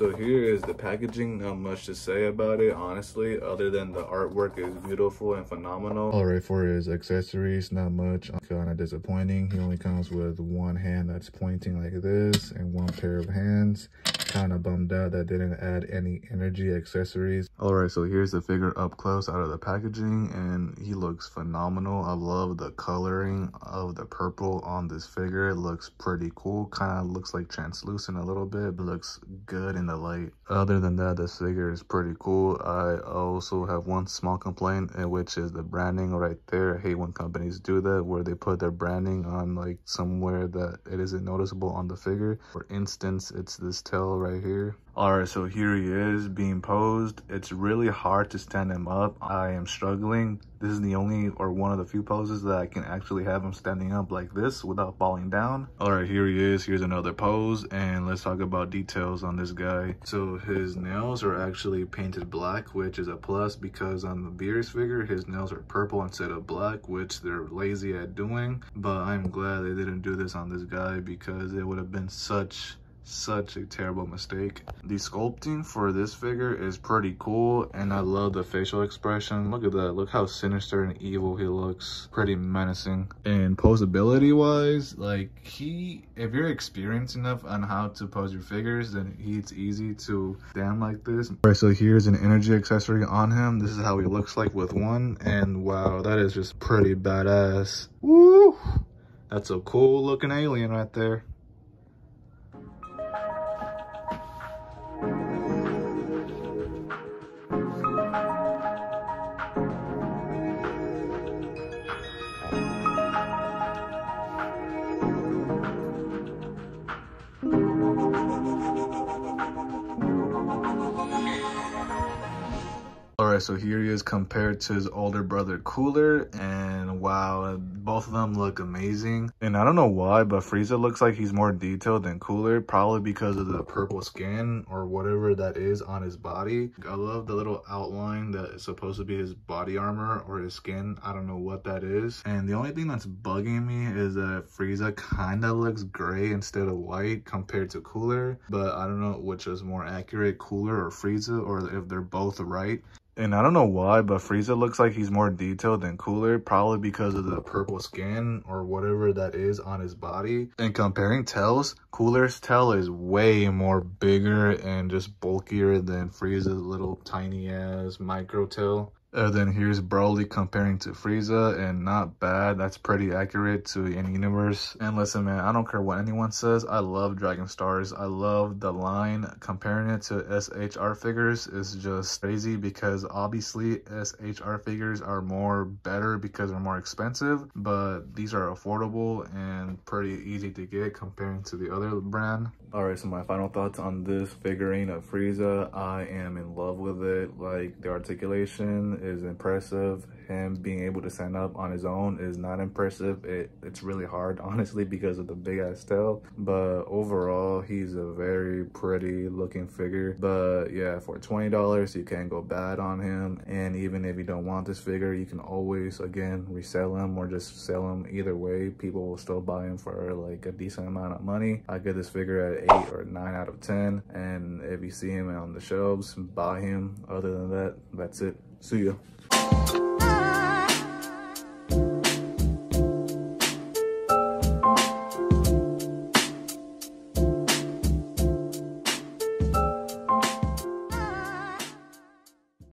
so here is the packaging. Not much to say about it, honestly, other than the artwork is beautiful and phenomenal. All right, for his accessories, not much. Kind of disappointing. He only comes with one hand that's pointing like this and one pair of hands. Kind of bummed out that didn't add any energy accessories. All right, so here's the figure up close out of the packaging, and he looks phenomenal. I love the coloring of the purple on this figure. It looks pretty cool. Kind of looks like translucent a little bit, but looks good in the light. Other than that, this figure is pretty cool. I also have one small complaint, which is the branding right there. I hate when companies do that, where they put their branding on like somewhere that it isn't noticeable on the figure. For instance, it's this tail right here. All right, so here he is being posed. It's really hard to stand him up. I am struggling. This is the only or one of the few poses that I can actually have him standing up like this without falling down. All right, here he is. Here's another pose, and let's talk about details on this guy. So his nails are actually painted black, which is a plus, because on the Beerus figure, his nails are purple instead of black, which they're lazy at doing. But I'm glad they didn't do this on this guy, because it would have been such a terrible mistake. The sculpting for this figure is pretty cool, and I love the facial expression. Look at that. Look how sinister and evil he looks. Pretty menacing. And posability wise, like, if you're experienced enough on how to pose your figures, then it's easy to stand like this. All right, so here's an energy accessory on him. This is how he looks like with one, and wow, that is just pretty badass. Woo! That's a cool looking alien right there. All right, so here he is compared to his older brother Cooler, and wow, both of them look amazing. And I don't know why, but Frieza looks like he's more detailed than Cooler, probably because of the purple skin or whatever that is on his body. I love the little outline that is supposed to be his body armor or his skin. I don't know what that is. And the only thing that's bugging me is that Frieza kind of looks gray instead of white compared to Cooler, but I don't know which is more accurate, Cooler or Frieza, or if they're both right. And I don't know why, but Frieza looks like he's more detailed than Cooler, probably because of the purple skin or whatever that is on his body. And comparing tails, Cooler's tail is way more bigger and just bulkier than Frieza's little tiny ass micro tail. Then here's Broly comparing to Frieza, and not bad. That's pretty accurate to any universe. And listen, man, I don't care what anyone says. I love Dragon Stars. I love the line. Comparing it to SHR figures is just crazy, because obviously SHR figures are better because they're more expensive, but these are affordable and pretty easy to get comparing to the other brand. All right, so my final thoughts on this figurine of Frieza. I am in love with it. Like, the articulation is impressive. Him being able to stand up on his own is not impressive. It's really hard, honestly, because of the big ass tail. But overall, he's a very pretty looking figure. But yeah, for $20, you can't go bad on him. And even if you don't want this figure, you can always, again, resell him or just sell him. Either way, people will still buy him for like a decent amount of money. I give this figure at 8 or 9 out of 10. And if you see him on the shelves, buy him. Other than that, that's it. See ya.